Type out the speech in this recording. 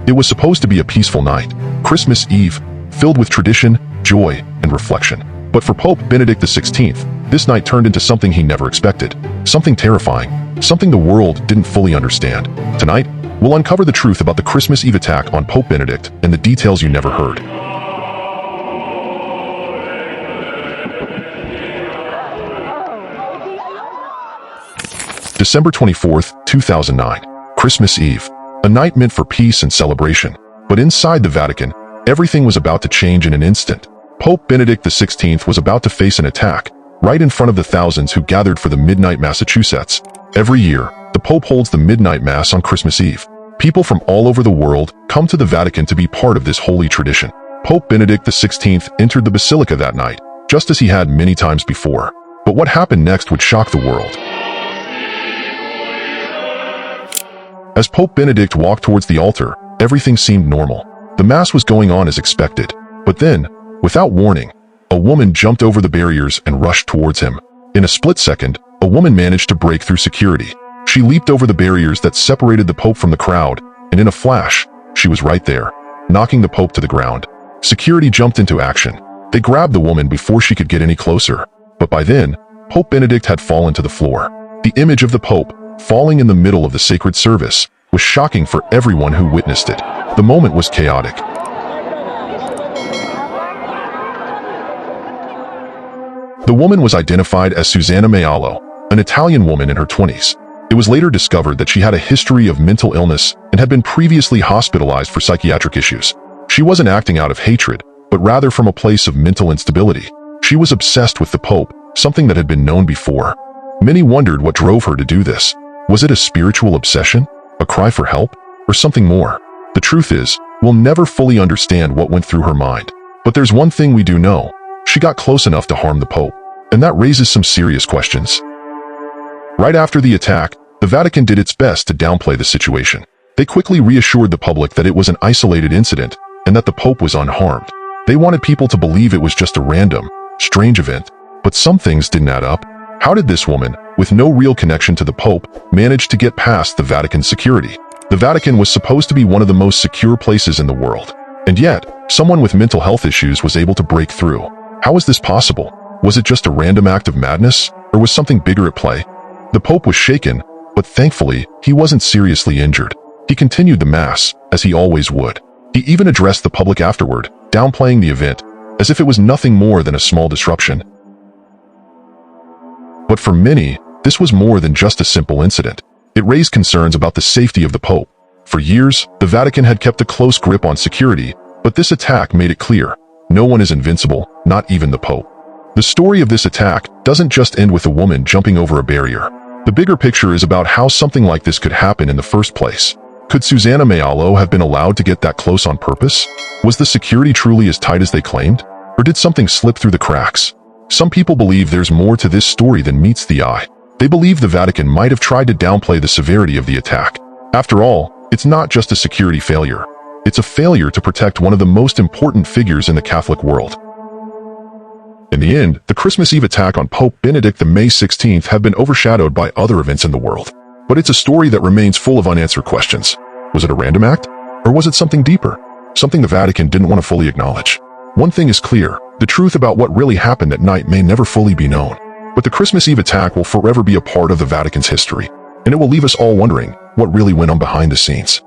It was supposed to be a peaceful night, Christmas Eve, filled with tradition, joy, and reflection. But for Pope Benedict XVI, this night turned into something he never expected. Something terrifying, something the world didn't fully understand. Tonight, we'll uncover the truth about the Christmas Eve attack on Pope Benedict and the details you never heard. December 24th, 2009, Christmas Eve. A night meant for peace and celebration. But inside the Vatican, everything was about to change in an instant. Pope Benedict XVI was about to face an attack, right in front of the thousands who gathered for the Midnight Massachusetts. Every year, the Pope holds the Midnight Mass on Christmas Eve. People from all over the world come to the Vatican to be part of this holy tradition. Pope Benedict XVI entered the Basilica that night, just as he had many times before. But what happened next would shock the world. As Pope Benedict walked towards the altar, everything seemed normal. The Mass was going on as expected. But then, without warning, a woman jumped over the barriers and rushed towards him. In a split second, a woman managed to break through security. She leaped over the barriers that separated the Pope from the crowd, and in a flash, she was right there, knocking the Pope to the ground. Security jumped into action. They grabbed the woman before she could get any closer. But by then, Pope Benedict had fallen to the floor. The image of the Pope, falling in the middle of the sacred service, was shocking for everyone who witnessed it. The moment was chaotic. The woman was identified as Susanna Maiolo, an Italian woman in her 20s. It was later discovered that she had a history of mental illness and had been previously hospitalized for psychiatric issues. She wasn't acting out of hatred, but rather from a place of mental instability. She was obsessed with the Pope, something that had been known before. Many wondered what drove her to do this. Was it a spiritual obsession, a cry for help, or something more? The truth is, we'll never fully understand what went through her mind. But there's one thing we do know. She got close enough to harm the Pope, and that raises some serious questions. Right after the attack, the Vatican did its best to downplay the situation. They quickly reassured the public that it was an isolated incident and that the Pope was unharmed. They wanted people to believe it was just a random, strange event. But some things didn't add up. How did this woman, with no real connection to the Pope, manage to get past the Vatican security? The Vatican was supposed to be one of the most secure places in the world. And yet, someone with mental health issues was able to break through. How was this possible? Was it just a random act of madness, or was something bigger at play? The Pope was shaken, but thankfully, he wasn't seriously injured. He continued the Mass, as he always would. He even addressed the public afterward, downplaying the event, as if it was nothing more than a small disruption. But for many, this was more than just a simple incident. It raised concerns about the safety of the Pope. For years, the Vatican had kept a close grip on security, but this attack made it clear. No one is invincible, not even the Pope. The story of this attack doesn't just end with a woman jumping over a barrier. The bigger picture is about how something like this could happen in the first place. Could Susanna Maiolo have been allowed to get that close on purpose? Was the security truly as tight as they claimed? Or did something slip through the cracks? Some people believe there's more to this story than meets the eye. They believe the Vatican might have tried to downplay the severity of the attack. After all, it's not just a security failure. It's a failure to protect one of the most important figures in the Catholic world. In the end, the Christmas Eve attack on Pope Benedict XVI have been overshadowed by other events in the world. But it's a story that remains full of unanswered questions. Was it a random act? Or was it something deeper? Something the Vatican didn't want to fully acknowledge. One thing is clear. The truth about what really happened that night may never fully be known. But the Christmas Eve attack will forever be a part of the Vatican's history. And it will leave us all wondering what really went on behind the scenes.